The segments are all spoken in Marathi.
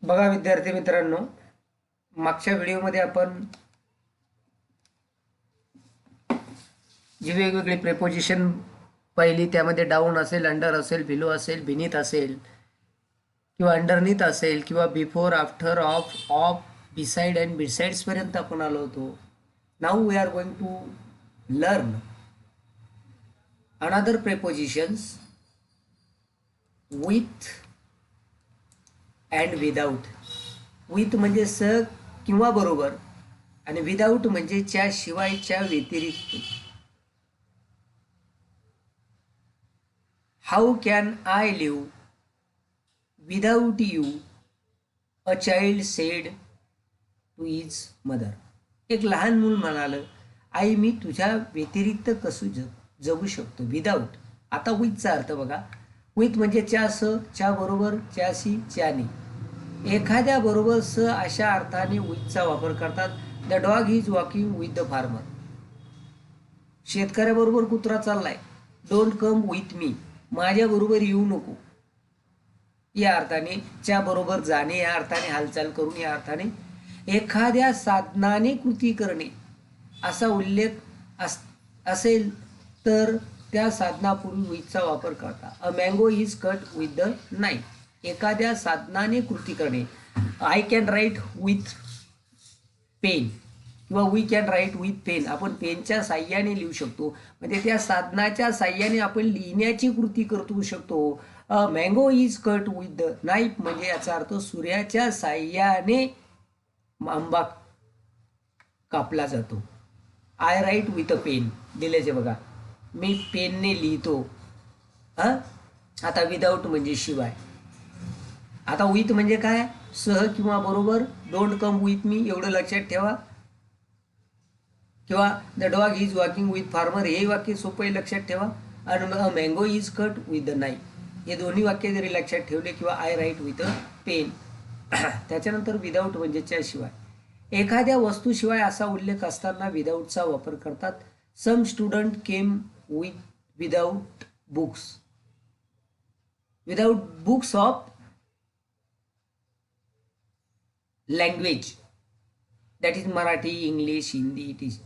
बघा विद्यार्थी मित्रांनो, मागच्या व्हिडिओमध्ये आपण जी वेगवेगळी प्रेपोजिशन पाहिली त्यामध्ये डाऊन असेल, अंडर असेल, बिलो असेल, बिनीथ असेल किंवा अंडरनीथ असेल किंवा before, after, of, beside and besides पर्यंत आपण आलो होतो. Now we are going to learn another prepositions with and without. With म्हणजे स किंवा बरोबर आणि विदाऊट म्हणजे च्या शिवायच्या व्यतिरिक्त. How can I live without you, a child said to his mother. एक लहान मूल म्हणालं, आई मी तुझ्या व्यतिरिक्त कसं जगू शकतो. विदाऊट. आता विथचा अर्थ बघा. विथ म्हणजे च्या स, च्या बरोबर, च्याशी, च्याने. एखाद्या बरोबर स अशा अर्थाने विथचा वापर करतात. The dog is walking with the farmer. शेतकऱ्याबरोबर कुत्रा चाललाय. डोंट कम विथ मी, माझ्याबरोबर येऊ नको. या अर्थाने च्या बरोबर जाणे, या अर्थाने हालचाल करून, या अर्थाने एखाद्या साधनाने कृती करणे असा उल्लेख असेल तर त्या साधनापूर्वी विथचा वापर करता. A mango is cut with the knife. एखाद्या साधनाने कृती करणे. I can write with pen किंवा we can write with pen. आपण पेनच्या साह्याने लिहू शकतो. म्हणजे त्या साधनाच्या साह्याने आपण लिहिण्याची कृती करू शकतो. Mango is cut with the knife म्हणजे याचा अर्थ सूर्याच्या साह्याने आंबा कापला जातो. I write with a pen दिल्याचे बघा, मी पेनने लिहितो. आता विदाऊट म्हणजे शिवाय. आता विथ म्हणजे काय, सह किंवा बरोबर. डोंट कम विथ मी एवढं लक्षात ठेवा. किंवा the dog is walking with farmer हे वाक्य सोपं लक्षात ठेवा. आणि mango is cut with the knife हे दोन्ही वाक्य जरी लक्षात ठेवले किंवा I write with a pen. त्याच्यानंतर विदाऊट म्हणजे च्याशिवाय. एखाद्या वस्तूशिवाय असा उल्लेख असताना विदाऊटचा वापर करतात. Some student came without books. Without books of language, that is Marathi, English, Hindi, it is.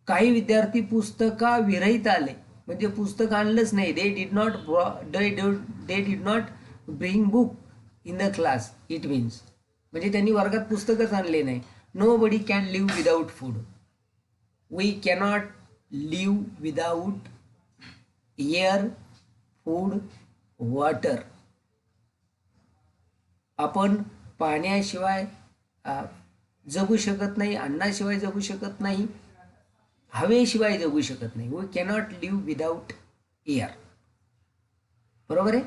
काही विद्यार्थी पुस्तकाविरहित आले म्हणजे पुस्तक आणलंच नाही. They did not bring book in the class. It means म्हणजे त्यांनी वर्गात पुस्तकच आणले नाही. Nobody can live without food. We cannot live without air, food, water. आपण पाण्याशिवाय जगू शकत नाही, अन्नाशिवाय जगू शकत नाही, हवेशिवाय जगू शकत नाही. We cannot live without air. बरोबर आहे.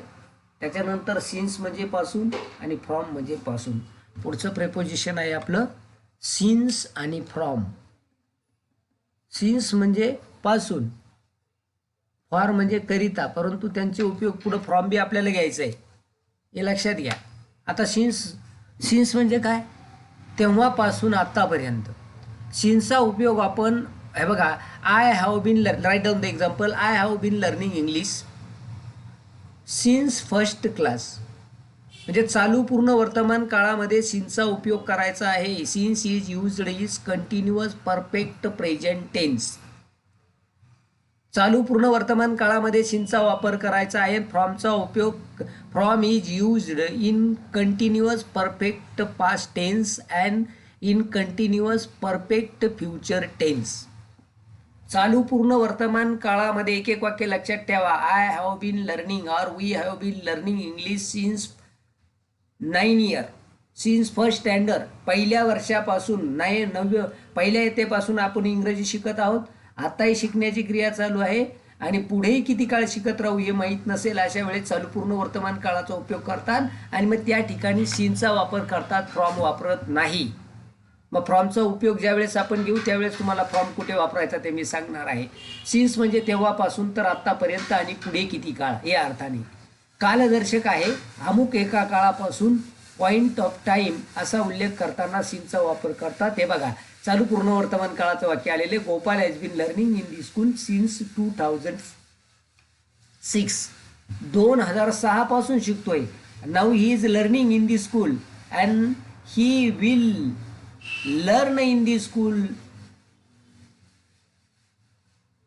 त्याच्यानंतर सिन्स म्हणजे पासून आणि फ्रॉम म्हणजे पासून. पुढचं प्रेपोजिशन आहे आपलं सिन्स आणि फ्रॉम. सिन्स म्हणजे पासून, फॉर म्हणजे करिता, परंतु त्यांचे उपयोग पुढं फ्रॉम बी आपल्याला घ्यायचं आहे, हे लक्षात घ्या. आता सिन्स म्हणजे काय, तेव्हापासून आतापर्यंत. सिन्सचा उपयोग आपण हे बघा. I have been write down the example. I have been learning English since first class. म्हणजे चालू पूर्ण वर्तमान काळामध्ये सिन्सचा उपयोग करायचा आहे. Since is used is continuous perfect present tense. चालू पूर्ण वर्तमान काळामध्ये सिन्सचा वापर करायचा आहे. फ्रॉमचा उपयोग, from is used in continuous perfect past tense and in continuous perfect future tense. चालू पूर्ण वर्तमान काळामध्ये एक एक वाक्य लक्षात ठेवा. I have been learning or we have been learning English since 9 years. Since first standard, पहिल्या वर्षापासून, पहिल्या इयत्तेपासून आपण इंग्रजी शिकत आहोत. आताही शिकण्याची क्रिया चालू आहे आणि पुढेही किती काळ शिकत राहू हे माहीत नसेल. अशा वेळेस चालू पूर्ण वर्तमान काळाचा उपयोग करतात आणि मग त्या ठिकाणी सिन्सचा वापर करतात, फ्रॉम वापरत नाही. मग फ्रॉमचा उपयोग ज्यावेळेस आपण घेऊ त्यावेळेस तुम्हाला फ्रॉम कुठे वापरायचा ते मी सांगणार आहे. सिन्स म्हणजे तेव्हापासून तर आत्तापर्यंत आणि पुढे किती काळ या अर्थाने. कालदर्शक आहे. अमुक एका काळापासून, पॉइंट ऑफ टाईम असा उल्लेख करताना सिन्सचा वापर करतात. हे बघा, चालू पूर्ण वर्तमान काळाचं वाक्य आलेले. Gopal has been learning in the school since 2006. 2006 पासून शिकतोय. Now he is learning in the school and he will learn in the school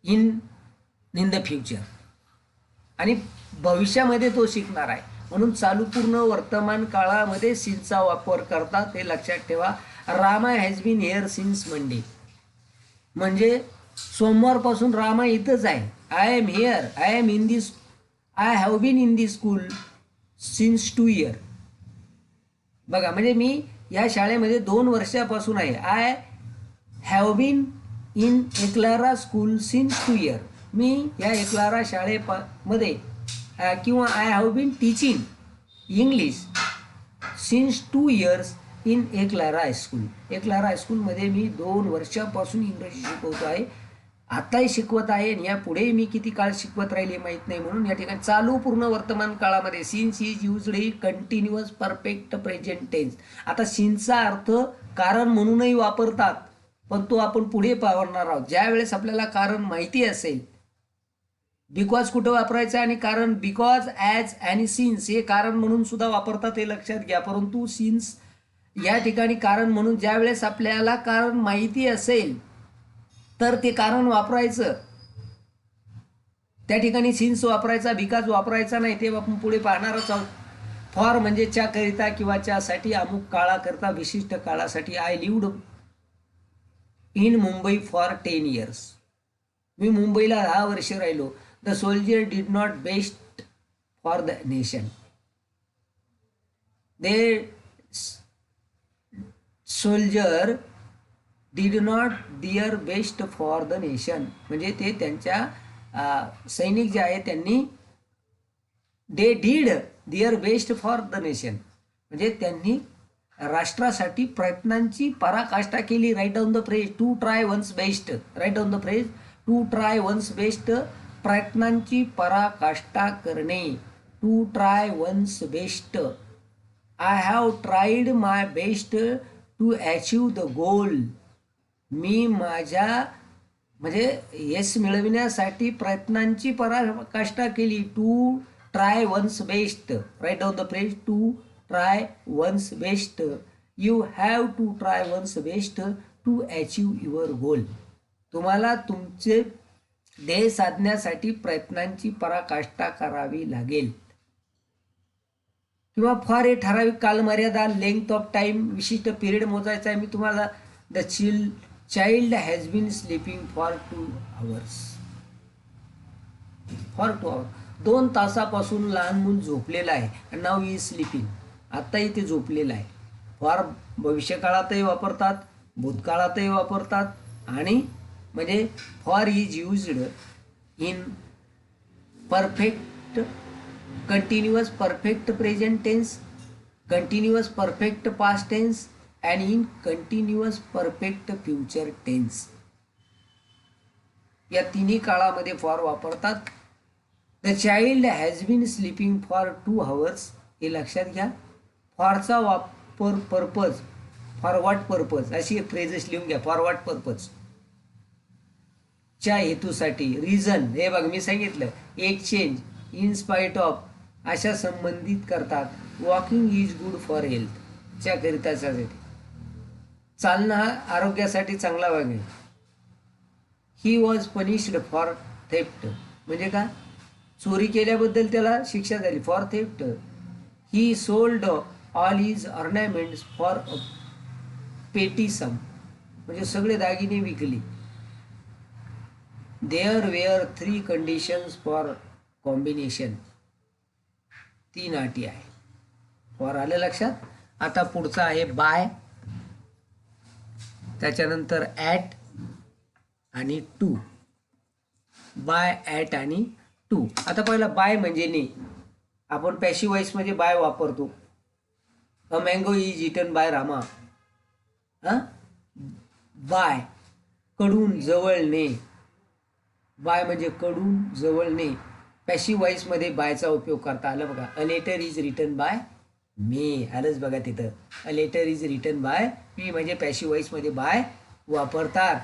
in in the future. आणि भविष्यामध्ये तो शिकणार आहे. म्हणून चालू पूर्ण वर्तमान काळामध्ये सिन्सचा वापर करतात, हे लक्षात ठेवा. Rama has been here since Monday, म्हणजे सोमवारपासून रामा इथंच आहे. I am here, I am in this, I have been in the school since 2 years. बघा, म्हणजे मी या शाळेमध्ये 2 वर्षापासून आहे. I have been in Ekalara school since 2 years. मी या एकलारा शाळेमध्ये किंवा I have been teaching English since 2 years in Ekalara high school. Ekalara हायस्कूलमध्ये मी 2 वर्षापासून इंग्रजी शिकवतो आहे. आताही शिकवत आहे आणि यापुढे मी किती काळ शिकवत राहिले माहीत नाही. म्हणून या ठिकाणी चालू पूर्ण वर्तमान काळामध्ये since is used in continuous perfect present tense. आता सिन्सचा अर्थ कारण म्हणूनही वापरतात, पण तो आपण पुढे पाहणार आहोत. ज्या वेळेस आपल्याला कारण माहिती असेल, बिकॉज कुठं वापरायचं आणि कारण बिकॉज, ॲज आणि सिन्स हे कारण म्हणून सुद्धा वापरतात, हे लक्षात घ्या. परंतु सिन्स या ठिकाणी कारण म्हणून ज्या वेळेस आपल्याला कारण माहिती असेल तर ते कारण वापरायचं, त्या ठिकाणी सिन्स वापरायचा, बिकॉज वापरायचा नाही. ते आपण पुढे पाहणारच आहोत. फॉर म्हणजे च्याकरिता किंवा च्यासाठी, अमुक काळाकरता, विशिष्ट काळासाठी. I lived in Mumbai for 10 years. मी मुंबईला 10 वर्ष राहिलो. The soldier did not best for the nation. They soldier did not their best for the nation, म्हणजे ते त्यांच्या सैनिक जे आहे त्यांनी they did their best for the nation, म्हणजे त्यांनी राष्ट्रासाठी प्रयत्नांची पराकाष्ठा केली. Write down the phrase to try one's best. Write down the phrase to try one's best. प्रयत्नांची पराकाष्ठा करणे. To try one's best. I have tried my best to achieve the goal. मी माझ्या म्हणजे यश मिळविण्यासाठी प्रयत्नांची पराकाष्ठा केली. To try one's best. Write down the phrase to try one's best. You have to try one's best to achieve your goal. तुम्हाला तुमचे ध्येय साधण्यासाठी प्रयत्नांची पराकाष्ठा करावी लागेल. किंवा फॉर ए ठराविक कालमर्यादा, लेंथ ऑफ टाईम, विशिष्ट पिरियड मोजायचा आहे. मी तुम्हाला the child has been sleeping for 2 hours. For 2 hours, 2 तासापासून लहान मूल झोपलेलं आहे. Now is sleeping. आत्ताही ते झोपलेलं आहे. फॉर भविष्यकाळातही वापरतात, भूतकाळातही वापरतात. आणि म्हणजे for is used in perfect continuous perfect present tense, continuous perfect past tense and in continuous perfect future tense. या तिन्ही काळामध्ये फॉर वापरतात. The child has been sleeping for 2 hours. हे लक्षात घ्या. फॉरचा वापर पर्पज, फॉर व्हॉट पर्पज अशी फ्रेजेस लिहून घ्या. फॉर व्हॉट पर्पज, च्या हेतूसाठी. रिझन, हे बघ मी सांगितलं. एक्सचेंज, इन स्पाइट ऑफ अशा संबंधित करतात. Walking is good for health, च्या करितासाठी. चालणं हा आरोग्यासाठी चांगला वागणे. He was punished for theft, म्हणजे का चोरी केल्याबद्दल त्याला शिक्षा झाली. For theft. He sold all his ornaments for a petty sum, म्हणजे सगळे दागिने विकली. There were 3 conditions for combination. 3 अटी आहे. फॉर आलं लक्षात. आता पुढचा आहे बाय, त्याच्यानंतर ॲट आणि टू. बाय, ॲट आणि टू. आता पहिला बाय म्हणजे ने. आपण पॅसिव्ह वॉइसमध्ये बाय वापरतो. A mango is eaten by Rama. By, कडून, जवळ ने. बाय म्हणजे कडून, जवळ ने. पॅसिव्ह वॉइसमध्ये बायचा उपयोग करता आला बघा. A letter is written by me. आलंच बघा तिथं. A letter is written by me, म्हणजे पॅसिव्ह वॉइसमध्ये बाय वापरतात.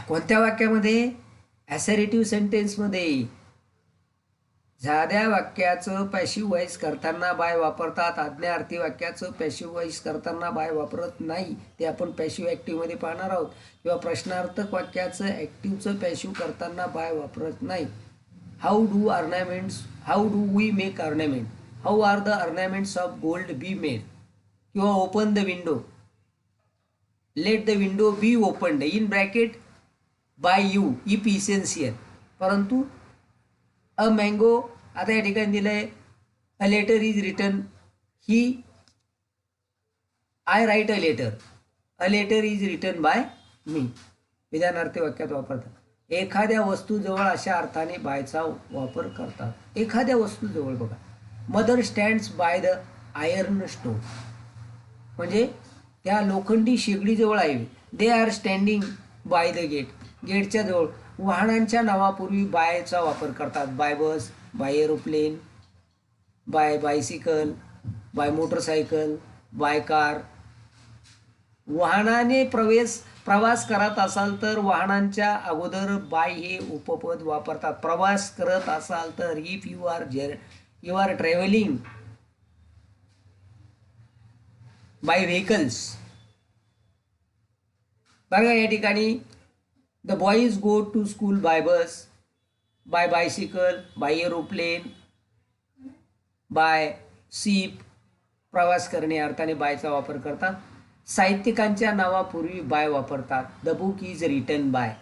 कोणत्या वाक्यामध्ये? ॲसरेटिव्ह सेंटेन्समध्ये. साध्या वाक्याचं पॅसिव्ह व्हॉइस करताना बाय वापरतात. आज्ञार्थी वाक्याचं पॅसिव्ह व्हॉइस करताना बाय वापरत नाही. ते आपण पॅसिव्ह ॲक्टिव्हमध्ये पाहणार आहोत. किंवा प्रश्नार्थक वाक्याचं ॲक्टिव्हचं पॅसिव्ह करताना बाय वापरत नाही. How do we make ornament, how are the ornaments of gold be made. किंवा open the window, let the window be opened in bracket by you if essential. परंतु अ मँगो, आता या ठिकाणी दिलं आहे अ लेटर इज रिटन, ही I write a letter is written by me. विधानार्थी वाक्यात वापरतात. एखाद्या वस्तूजवळ अशा अर्थाने बायचा वापर करतात. एखाद्या वस्तूजवळ बघा, mother stands by the iron stone, म्हणजे त्या लोखंडी शेगडीजवळ आहे. They are standing by the gate, गेटच्या जवळ. वाहनांच्या नावापूर्वी बायचा वापर करतात. By bus, by aeroplane, by bicycle, by motorcycle, by car. वाहनाने प्रवास करत असाल तर वाहनांच्या अगोदर बाय हे उपपद वापरतात. प्रवास करत असाल तर if you are travelling by vehicles. बघा या ठिकाणी the boys go to school by bus, by bicycle, by aeroplane, by ship. प्रवास करणे अर्थाने बायचा वापर करतात. साहित्यिकांच्या नावापूर्वी बाय वापरतात. The book is written by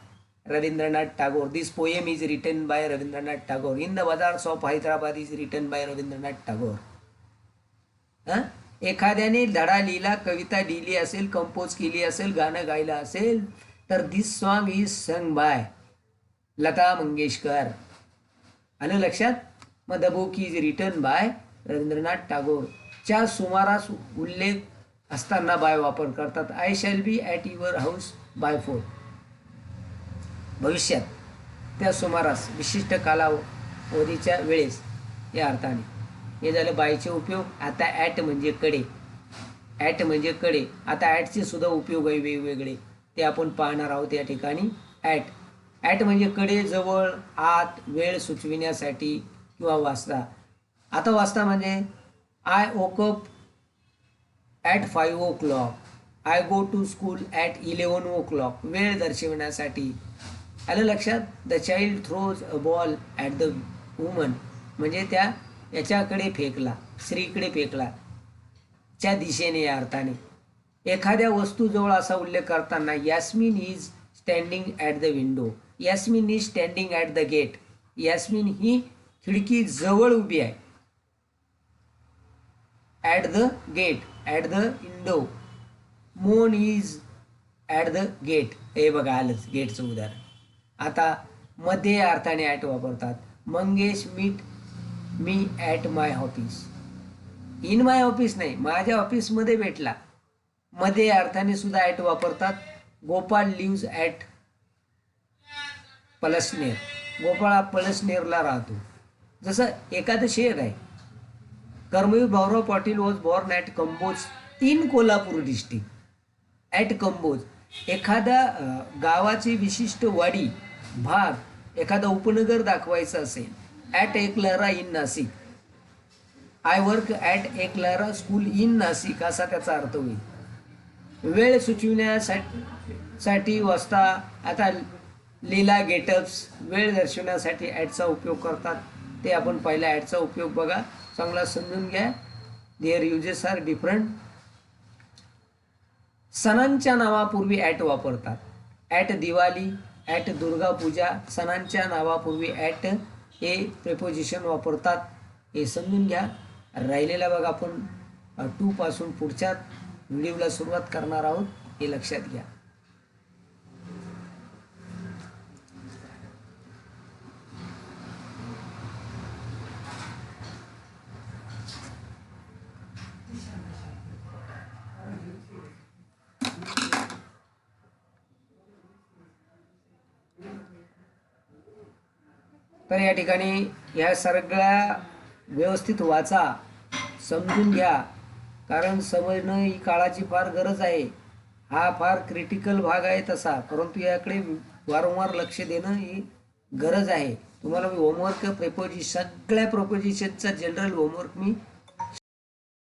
Rabindranath Tagore, this poem is written by Rabindranath Tagore, in the bazaars of Hyderabad is written by Rabindranath Tagore. एखाद्याने धडा लिहिला, कविता लिहिली असेल, कंपोज केली असेल, गाणं गायलं असेल तर this song is sung by Lata Mangeshkar. आलं लक्षात? मग the book is written by Rabindranath Tagore. च्या सुमारास उल्लेख असताना बाय वापर करतात. I shall be at your house by 4. भविष्यात, त्या सुमारास, विशिष्ट कालावधीच्या वेळेस या अर्थाने. हे झालं बायचे उपयोग. आता ॲट म्हणजे कडे, ॲट म्हणजे कडे. आता ॲटचे सुद्धा उपयोग आहे वेगवेगळे, ते आपण पाहणार आहोत या ठिकाणी. ॲट म्हणजे कडे, जवळ, आत, वेळ सुचविण्यासाठी किंवा वाजता. आता वाजता म्हणजे I woke up at 5 o'clock, I go to school at 11 o'clock, वेळ दर्शविण्यासाठी. आलं लक्षात? The child throws a ball at the woman, म्हणजे त्या याच्याकडे फेकला, स्त्रीकडे फेकला, च्या दिशेने या अर्थाने. एखाद्या वस्तूजवळ असा उल्लेख करताना Yasmin is standing at the window, Yasmin is standing at the gate. Yasmin ही खिडकी जवळ उभी आहे. At the gate, at the window. मोन इज ॲट द गेट. हे बघा आलंच गेटचं उदाहरण. आता मध्ये या अर्थाने ॲट वापरतात. Mangesh meet me at my office. In my office नाही, माझ्या ऑफिसमध्ये भेटला. मध्ये या अर्थाने सुद्धा ॲट वापरतात. गोपाळ लिव्ज ॲट पलसनेर, गोपाळ पलसनेरला राहतो. जसं एखादं शहर आहे. Karmaveer Bhaurao Patil was born at Kamboj in Kolhapur district. At Kamboj, एखाद्या गावाची विशिष्ट वाडी, भाग, एखादा उपनगर दाखवायचं असेल. At Eklahara in Nashik, I work at Eklahara school in Nashik, असा त्याचा अर्थ होईल. वेळ सुचविण्यासाठी वाजता. आता लीला गेटअप्स, वेळ दर्शवण्यासाठी ॲटचा उपयोग करतात. ते आपण पहिला ॲटचा उपयोग बघा, चांगला समजून घ्या. Their uses are different. सणांच्या नावापूर्वी ॲट वापरतात. At Diwali, at Durga Puja. सणांच्या नावापूर्वी ॲट हे प्रेपोजिशन वापरतात. हे समजून घ्या. राहिलेला बघा आपण 2 पासून पुढच्या व्हिडिओला सुरुवात करणार आहोत, हे लक्षात घ्या. तर या ठिकाणी ह्या सगळ्या व्यवस्थित वाचा, समजून घ्या, कारण समजणं ही काळाची फार गरज आहे. हा फार क्रिटिकल भाग आहे तसा, परंतु याकडे वारंवार लक्ष देणं ही गरज आहे. तुम्हाला मी होमवर्क सगळ्या प्रोपोजिशनचा जनरल होमवर्क मी